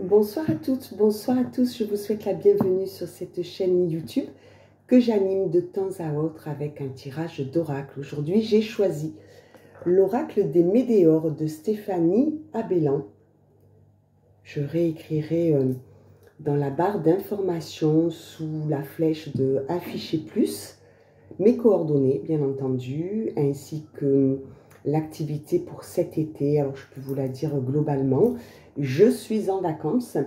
Bonsoir à toutes, bonsoir à tous. Je vous souhaite la bienvenue sur cette chaîne YouTube que j'anime de temps à autre avec un tirage d'oracle. Aujourd'hui, j'ai choisi l'oracle des Médéores de Stéphanie Abellan. Je réécrirai dans la barre d'informations sous la flèche de afficher plus mes coordonnées, bien entendu, ainsi que l'activité pour cet été. Alors, je peux vous la dire globalement. Je suis en vacances,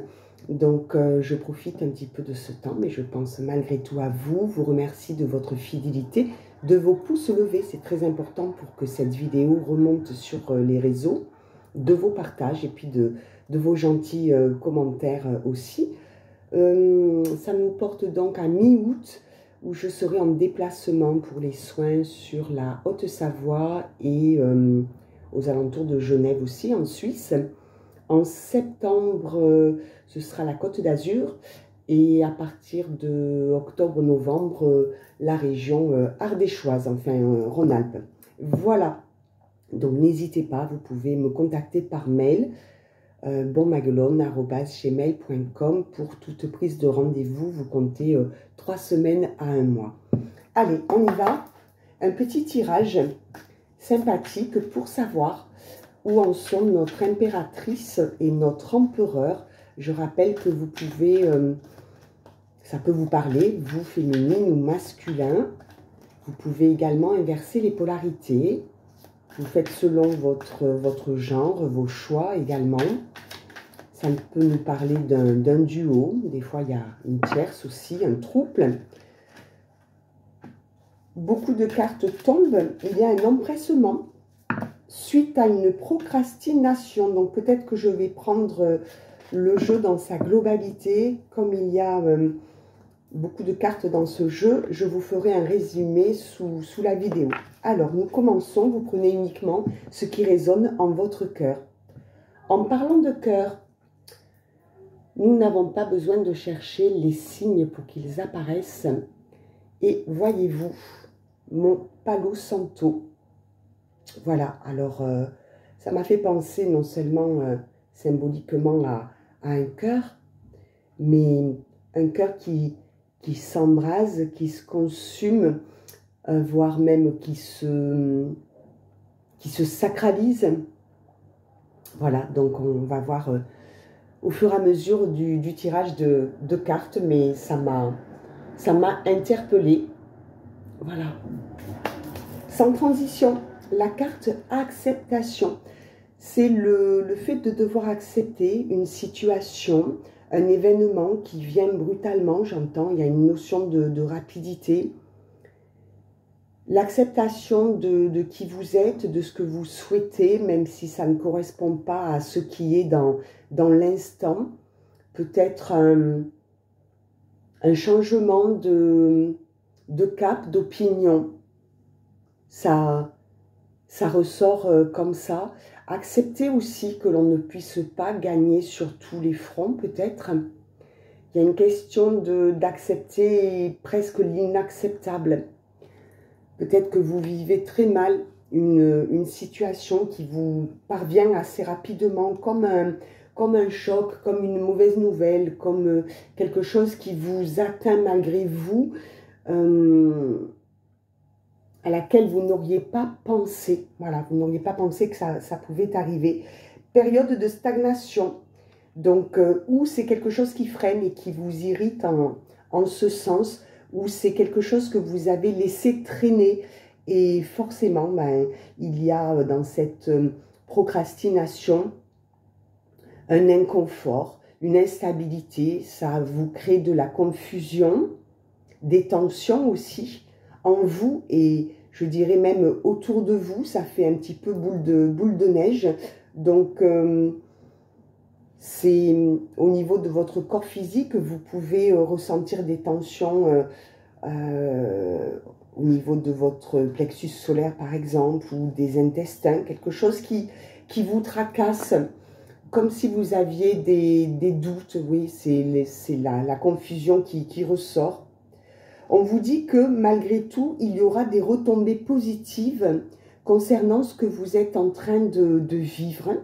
donc je profite un petit peu de ce temps, mais je pense malgré tout à vous, vous remercie de votre fidélité, de vos pouces levés, c'est très important pour que cette vidéo remonte sur les réseaux, de vos partages et puis de vos gentils commentaires aussi. Ça nous porte donc à mi-août, où je serai en déplacement pour les soins sur la Haute-Savoie et aux alentours de Genève aussi, en Suisse. En septembre, ce sera la Côte d'Azur et à partir de octobre-novembre, la région ardéchoise, enfin Rhône-Alpes. Voilà, donc n'hésitez pas, vous pouvez me contacter par mail bonmaguelone@gmail.com pour toute prise de rendez-vous. Vous comptez 3 semaines à 1 mois. Allez, on y va. Un petit tirage sympathique pour savoir où en sont notre impératrice et notre empereur. Je rappelle que vous pouvez, ça peut vous parler, vous féminine ou masculin. Vous pouvez également inverser les polarités. Vous faites selon votre genre, vos choix également. Ça peut nous parler d'un duo. Des fois, il y a une tierce aussi, un trouble. Beaucoup de cartes tombent. Il y a un empressement suite à une procrastination. Donc, peut-être que je vais prendre le jeu dans sa globalité. Comme il y a beaucoup de cartes dans ce jeu, je vous ferai un résumé sous la vidéo. Alors, nous commençons. Vous prenez uniquement ce qui résonne en votre cœur. En parlant de cœur, nous n'avons pas besoin de chercher les signes pour qu'ils apparaissent. Et voyez-vous, mon Palo Santo. Voilà, alors ça m'a fait penser non seulement symboliquement à un cœur, mais un cœur qui s'embrase, qui se consume, voire même qui se sacralise. Voilà, donc on va voir au fur et à mesure du tirage de cartes, mais ça m'a interpellée. Voilà. Sans transition, la carte acceptation. C'est le fait de devoir accepter une situation, un événement qui vient brutalement, j'entends, il y a une notion de rapidité. L'acceptation de qui vous êtes, de ce que vous souhaitez, même si ça ne correspond pas à ce qui est dans l'instant. Peut-être un changement de cap, d'opinion. Ça ressort comme ça. Accepter aussi que l'on ne puisse pas gagner sur tous les fronts, peut-être. Il y a une question d'accepter presque l'inacceptable. Peut-être que vous vivez très mal une situation qui vous parvient assez rapidement, comme un choc, comme une mauvaise nouvelle, comme quelque chose qui vous atteint malgré vous, à laquelle vous n'auriez pas pensé. Voilà, vous n'auriez pas pensé que ça pouvait arriver. Période de stagnation, donc où c'est quelque chose qui freine et qui vous irrite en ce sens, où c'est quelque chose que vous avez laissé traîner. Et forcément, ben, il y a dans cette procrastination un inconfort, une instabilité. Ça vous crée de la confusion, des tensions aussi en vous et je dirais même autour de vous. Ça fait un petit peu boule de neige. Donc, c'est au niveau de votre corps physique, vous pouvez ressentir des tensions au niveau de votre plexus solaire par exemple, ou des intestins, quelque chose qui vous tracasse, comme si vous aviez des doutes. Oui, c'est la confusion qui ressort. On vous dit que malgré tout, il y aura des retombées positives concernant ce que vous êtes en train de vivre.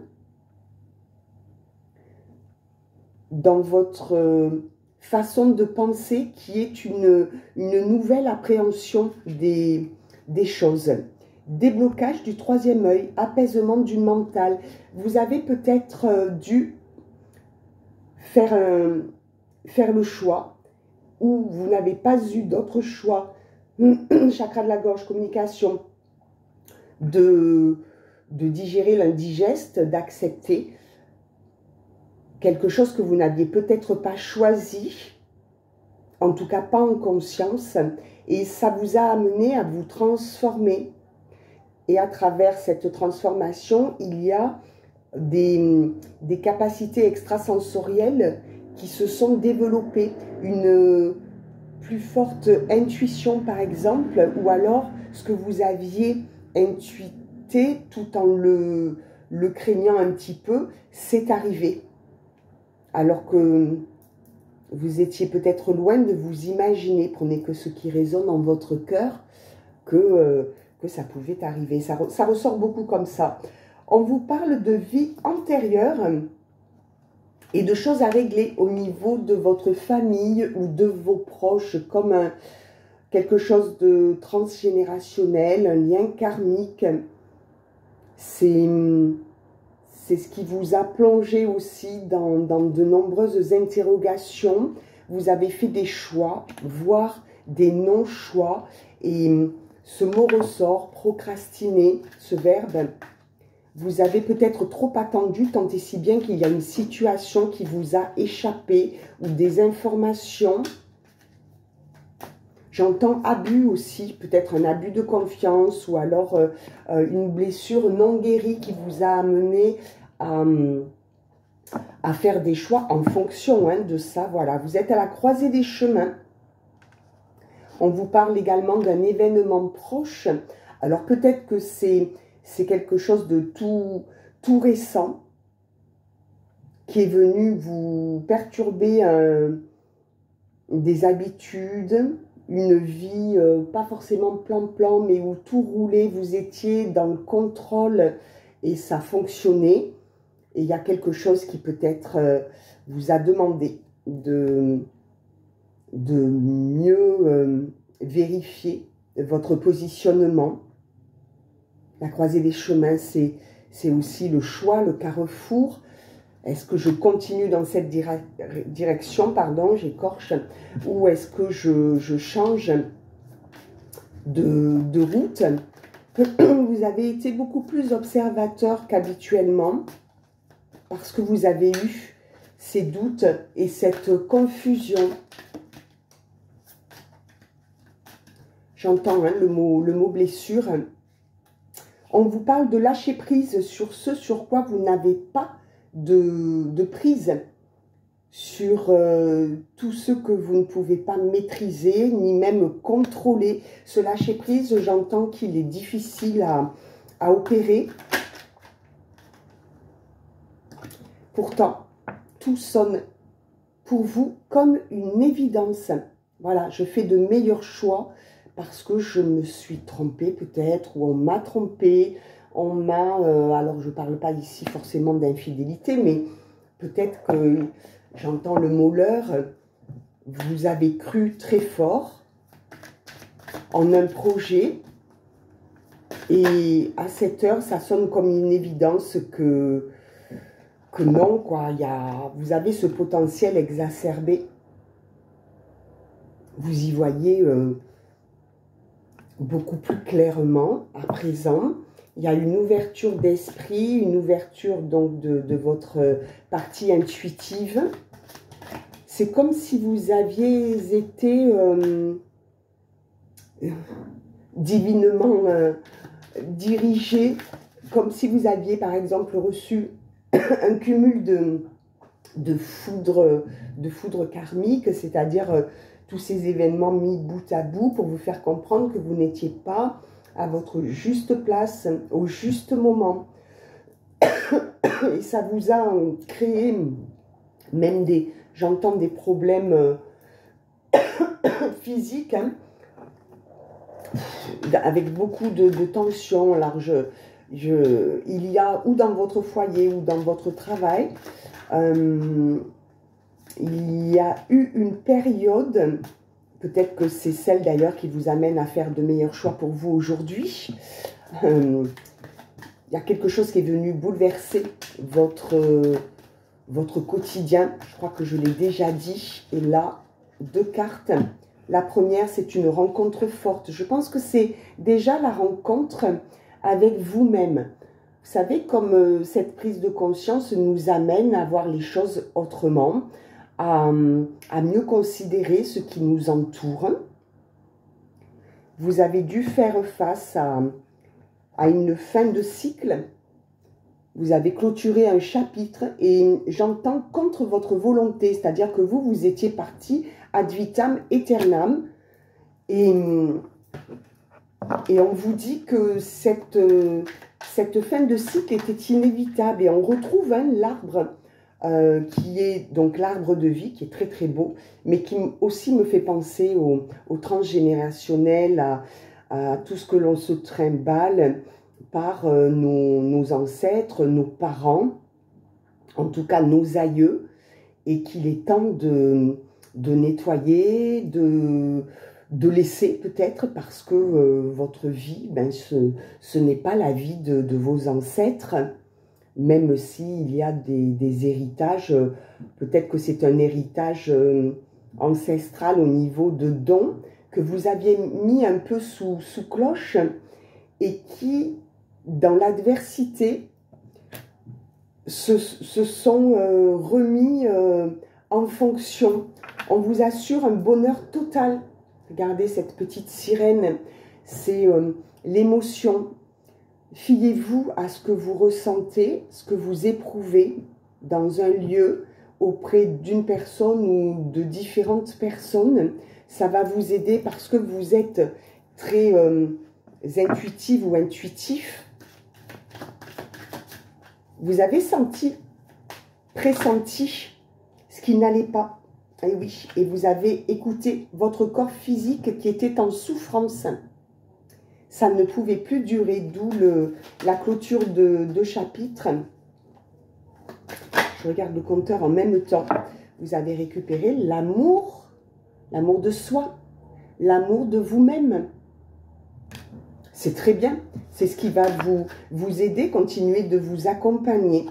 dans votre façon de penser qui est une nouvelle appréhension des choses. Déblocage du troisième œil, apaisement du mental. Vous avez peut-être dû faire le choix ou vous n'avez pas eu d'autre choix, chakra de la gorge, communication, de digérer l'indigeste, d'accepter quelque chose que vous n'aviez peut-être pas choisi, en tout cas pas en conscience, et ça vous a amené à vous transformer. Et à travers cette transformation, il y a des capacités extrasensorielles qui se sont développées, une plus forte intuition par exemple, ou alors ce que vous aviez intuité tout en le craignant un petit peu, c'est arrivé. Alors que vous étiez peut-être loin de vous imaginer, prenez que ce qui résonne en votre cœur, que ça pouvait arriver. Ça ressort beaucoup comme ça. On vous parle de vie antérieure et de choses à régler au niveau de votre famille ou de vos proches, comme quelque chose de transgénérationnel, un lien karmique. C'est ce qui vous a plongé aussi dans de nombreuses interrogations. Vous avez fait des choix, voire des non-choix. Et ce mot ressort, procrastiner, ce verbe. Vous avez peut-être trop attendu, tant et si bien qu'il y a une situation qui vous a échappé ou des informations. J'entends abus aussi, peut-être un abus de confiance ou alors une blessure non guérie qui vous a amené à faire des choix en fonction de ça. Voilà, vous êtes à la croisée des chemins. On vous parle également d'un événement proche. Alors peut-être que c'est quelque chose de tout récent qui est venu vous perturber des habitudes, une vie pas forcément plan-plan, mais où tout roulait, vous étiez dans le contrôle et ça fonctionnait. Et il y a quelque chose qui peut-être vous a demandé de mieux vérifier votre positionnement. La croisée des chemins, c'est aussi le choix, le carrefour. Est-ce que je continue dans cette direction, pardon, j'écorche, ou est-ce que je change de route? Vous avez été beaucoup plus observateur qu'habituellement parce que vous avez eu ces doutes et cette confusion. J'entends le mot blessure. On vous parle de lâcher prise sur ce sur quoi vous n'avez pas de prise, sur tout ce que vous ne pouvez pas maîtriser, ni même contrôler. Ce lâcher prise, j'entends qu'il est difficile à opérer. Pourtant, tout sonne pour vous comme une évidence. Voilà, je fais de meilleurs choix parce que je me suis trompée peut-être, ou on m'a trompée, on m'a... alors je ne parle pas ici forcément d'infidélité, mais peut-être que j'entends le mot leurre. Vous avez cru très fort en un projet et à cette heure, ça sonne comme une évidence que non, quoi. Vous avez ce potentiel exacerbé. Vous y voyez beaucoup plus clairement à présent. Il y a une ouverture d'esprit, une ouverture donc de votre partie intuitive. C'est comme si vous aviez été divinement dirigé, comme si vous aviez par exemple reçu un cumul de foudre karmique, c'est-à-dire tous ces événements mis bout à bout pour vous faire comprendre que vous n'étiez pas à votre juste place, au juste moment. Et ça vous a créé même j'entends des problèmes physiques, avec beaucoup de tension. Alors il y a, ou dans votre foyer, ou dans votre travail, il y a eu une période, peut-être que c'est celle d'ailleurs qui vous amène à faire de meilleurs choix pour vous aujourd'hui. Il y a quelque chose qui est venu bouleverser votre quotidien. Je crois que je l'ai déjà dit. Et là, 2 cartes. La première, c'est une rencontre forte. Je pense que c'est déjà la rencontre avec vous-même. Vous savez, comme cette prise de conscience nous amène à voir les choses autrement, à mieux considérer ce qui nous entoure. Vous avez dû faire face à une fin de cycle. Vous avez clôturé un chapitre et j'entends contre votre volonté, c'est-à-dire que vous étiez parti ad vitam aeternam et on vous dit que cette fin de cycle était inévitable et on retrouve l'arbre qui est donc l'arbre de vie, qui est très très beau, mais qui aussi me fait penser au transgénérationnel, à tout ce que l'on se trimballe par nos ancêtres, nos parents, en tout cas nos aïeux, et qu'il est temps de nettoyer, de laisser peut-être, parce que votre vie, ben, ce n'est pas la vie de vos ancêtres, même s'il y a des héritages, peut-être que c'est un héritage ancestral au niveau de dons que vous aviez mis un peu sous cloche et qui, dans l'adversité, se sont remis en fonction. On vous assure un bonheur total. Regardez cette petite sirène, c'est l'émotion. Fiez-vous à ce que vous ressentez, ce que vous éprouvez dans un lieu auprès d'une personne ou de différentes personnes. Ça va vous aider parce que vous êtes très intuitive ou intuitif. Vous avez senti, pressenti ce qui n'allait pas. Et oui, et vous avez écouté votre corps physique qui était en souffrance. Ça ne pouvait plus durer, d'où la clôture de chapitre. Je regarde le compteur en même temps. Vous avez récupéré l'amour de soi, l'amour de vous-même. C'est très bien. C'est ce qui va vous aider, continuer de vous accompagner.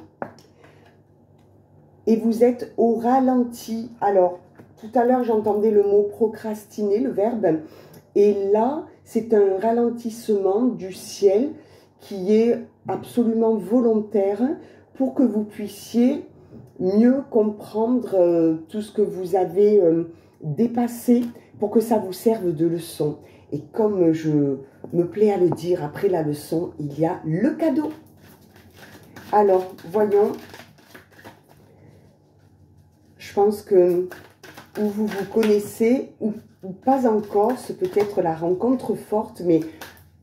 Et vous êtes au ralenti. Alors, tout à l'heure, j'entendais le mot procrastiner, le verbe. Et là, c'est un ralentissement du ciel qui est absolument volontaire pour que vous puissiez mieux comprendre tout ce que vous avez dépassé, pour que ça vous serve de leçon. Et comme je me plais à le dire, après la leçon, il y a le cadeau. Alors, voyons. Je pense que ou vous vous connaissez ou pas encore, c'est peut-être la rencontre forte, mais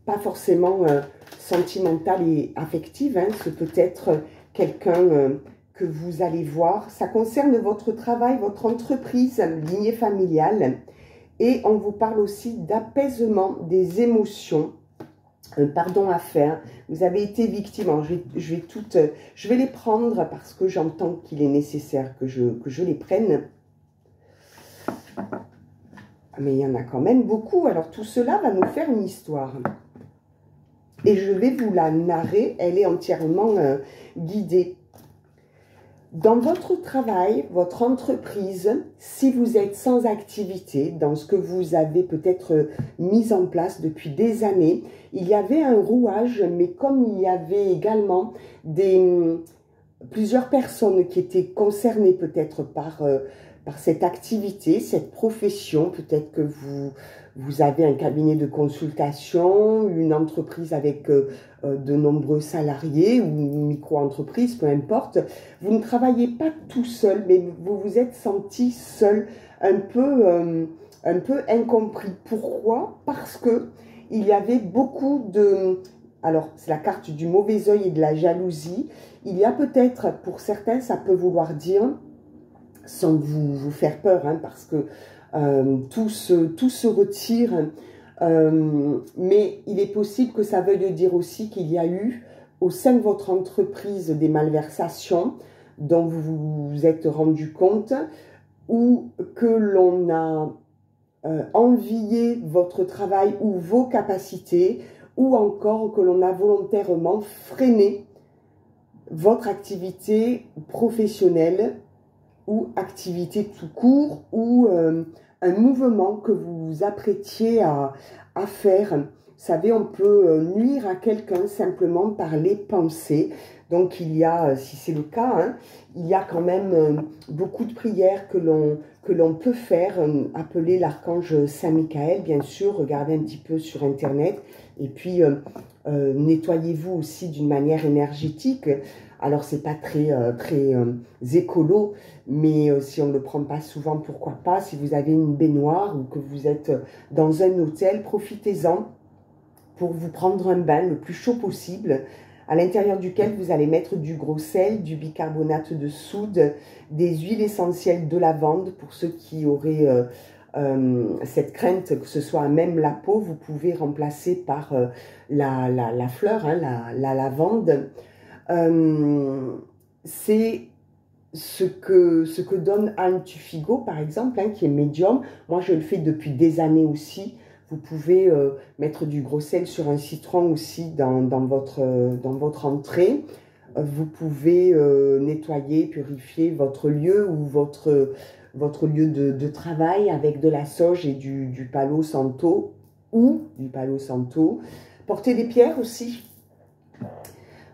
pas forcément sentimentale et affective. Hein. C'est peut-être quelqu'un que vous allez voir. Ça concerne votre travail, votre entreprise, lignée familiale. Et on vous parle aussi d'apaisement des émotions. Un pardon à faire. Vous avez été victime. Alors, je vais les prendre parce que j'entends qu'il est nécessaire que je les prenne. Mais il y en a quand même beaucoup. Alors, tout cela va nous faire une histoire. Et je vais vous la narrer. Elle est entièrement guidée. Dans votre travail, votre entreprise, si vous êtes sans activité, dans ce que vous avez peut-être mis en place depuis des années, il y avait un rouage, mais comme il y avait également plusieurs personnes qui étaient concernées peut-être par cette activité, cette profession, peut-être que vous avez un cabinet de consultation, une entreprise avec de nombreux salariés ou une micro-entreprise, peu importe. Vous ne travaillez pas tout seul, mais vous vous êtes senti seul, un peu incompris. Pourquoi? Parce que il y avait beaucoup de... Alors, c'est la carte du mauvais œil et de la jalousie. Il y a peut-être, pour certains, ça peut vouloir dire, sans vous faire peur, hein, parce que tout se retire, mais il est possible que ça veuille dire aussi qu'il y a eu au sein de votre entreprise des malversations dont vous vous êtes rendu compte, ou que l'on a envié votre travail ou vos capacités, ou encore que l'on a volontairement freiné votre activité professionnelle ou activité tout court, ou un mouvement que vous vous apprêtiez à faire. Vous savez, on peut nuire à quelqu'un simplement par les pensées. Donc il y a, si c'est le cas, hein, il y a quand même beaucoup de prières que l'on peut faire. Appeler l'archange Saint-Michael, bien sûr, regardez un petit peu sur Internet. Et puis, nettoyez-vous aussi d'une manière énergétique. Alors, c'est pas très écolo, mais si on ne le prend pas souvent, pourquoi pas. Si vous avez une baignoire ou que vous êtes dans un hôtel, profitez-en pour vous prendre un bain le plus chaud possible, à l'intérieur duquel vous allez mettre du gros sel, du bicarbonate de soude, des huiles essentielles de lavande. Pour ceux qui auraient cette crainte que ce soit même la peau, vous pouvez remplacer par la fleur, hein, la lavande. C'est ce que donne Anne Tufigo, par exemple, hein, qui est médium. Moi, je le fais depuis des années aussi. Vous pouvez mettre du gros sel sur un citron aussi dans votre entrée. Vous pouvez nettoyer, purifier votre lieu ou votre lieu de travail avec de la sauge et du Palo Santo ou du Palo Santo. Porter des pierres aussi.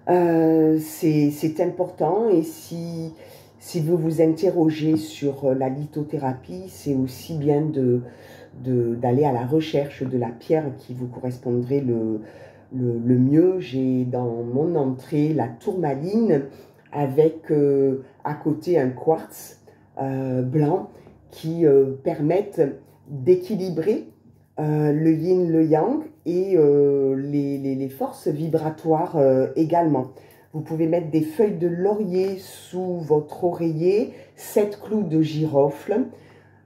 C'est important, et si vous vous interrogez sur la lithothérapie, c'est aussi bien d'aller à la recherche de la pierre qui vous correspondrait le mieux. J'ai dans mon entrée la tourmaline avec à côté un quartz blanc qui permettent d'équilibrer le yin, le yang et les forces vibratoires également. Vous pouvez mettre des feuilles de laurier sous votre oreiller, 7 clous de girofle,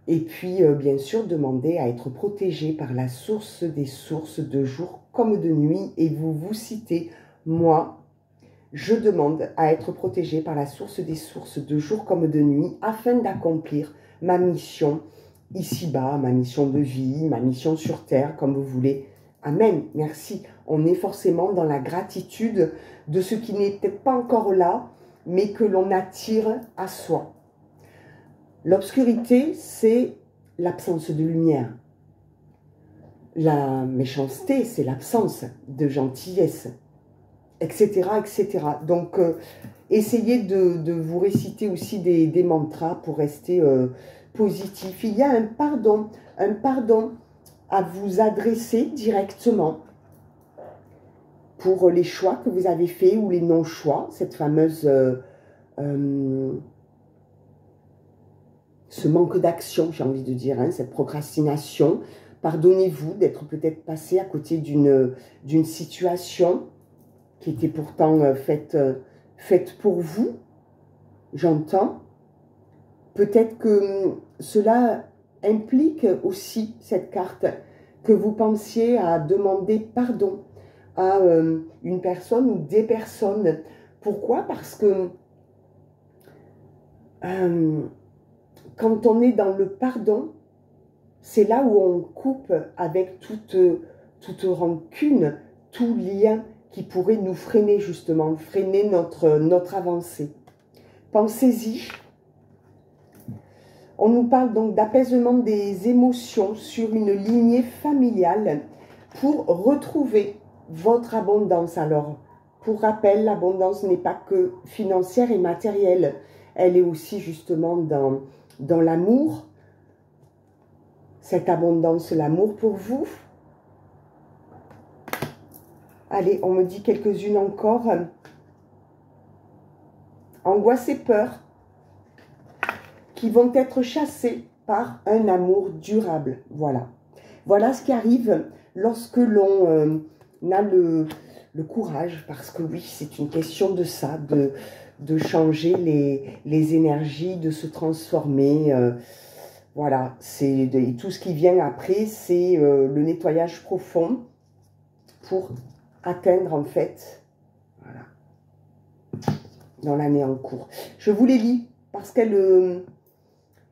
et puis bien sûr demander à être protégé par la source des sources de jour comme de nuit, et vous citez: moi, je demande à être protégé par la source des sources de jour comme de nuit afin d'accomplir ma mission ici-bas, ma mission de vie, ma mission sur terre, comme vous voulez. Amen, merci. On est forcément dans la gratitude de ce qui n'est peut-être pas encore là, mais que l'on attire à soi. L'obscurité, c'est l'absence de lumière. La méchanceté, c'est l'absence de gentillesse, etc., etc. Donc, essayez de vous réciter aussi des mantras pour rester positif. Il y a un pardon à vous adresser directement pour les choix que vous avez faits ou les non-choix, cette fameuse ce manque d'action, j'ai envie de dire, hein, cette procrastination. Pardonnez-vous d'être peut-être passé à côté d'une situation qui était pourtant faite pour vous, j'entends. Peut-être que cela implique aussi, cette carte, que vous pensiez à demander pardon à une personne ou des personnes. Pourquoi? Parce que quand on est dans le pardon, c'est là où on coupe avec toute rancune, tout lien qui pourrait nous freiner, justement, freiner notre avancée. Pensez-y. On nous parle donc d'apaisement des émotions sur une lignée familiale pour retrouver votre abondance. Alors, pour rappel, l'abondance n'est pas que financière et matérielle. Elle est aussi justement dans l'amour. Cette abondance, l'amour pour vous. Allez, on me dit quelques-unes encore. Angoisse et peur qui vont être chassées par un amour durable. Voilà. Voilà ce qui arrive lorsque l'on a le courage, parce que oui, c'est une question de ça, de changer les énergies, de se transformer. Voilà, et tout ce qui vient après, c'est le nettoyage profond pour atteindre en fait, voilà, dans l'année en cours. Je vous les lis parce qu'elles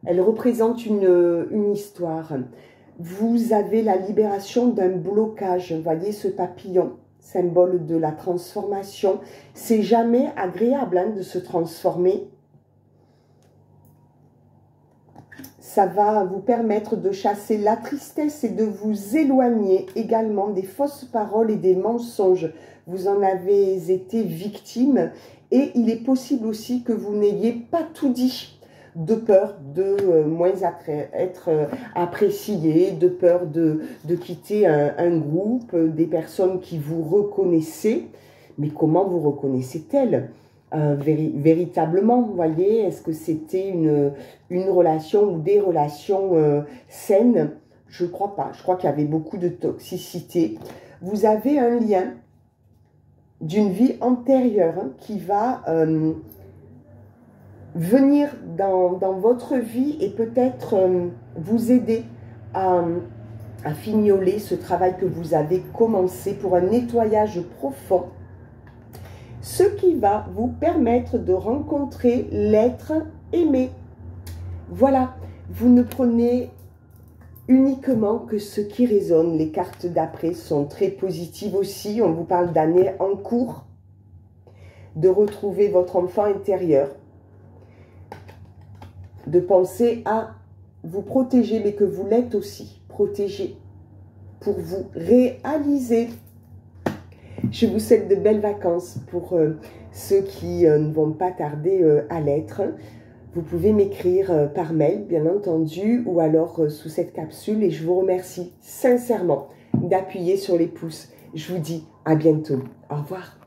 Elle représente une histoire. Vous avez la libération d'un blocage. Vous voyez ce papillon, symbole de la transformation. C'est jamais agréable hein, de se transformer. Ça va vous permettre de chasser la tristesse et de vous éloigner également des fausses paroles et des mensonges. Vous en avez été victime et il est possible aussi que vous n'ayez pas tout dit, de peur de moins être apprécié, de peur de quitter un groupe, des personnes qui vous reconnaissaient. Mais comment vous reconnaissaient-elles véritablement, vous voyez, est-ce que c'était une relation ou des relations saines? Je ne crois pas. Je crois qu'il y avait beaucoup de toxicité. Vous avez un lien d'une vie antérieure hein, qui va venir dans votre vie et peut-être vous aider à fignoler ce travail que vous avez commencé pour un nettoyage profond. Ce qui va vous permettre de rencontrer l'être aimé. Voilà, vous ne prenez uniquement que ce qui résonne. Les cartes d'après sont très positives aussi. On vous parle d'années en cours, de retrouver votre enfant intérieur, de penser à vous protéger, mais que vous l'êtes aussi, protégé, pour vous réaliser. Je vous souhaite de belles vacances pour ceux qui ne vont pas tarder à l'être. Vous pouvez m'écrire par mail, bien entendu, ou alors sous cette capsule. Et je vous remercie sincèrement d'appuyer sur les pouces. Je vous dis à bientôt. Au revoir.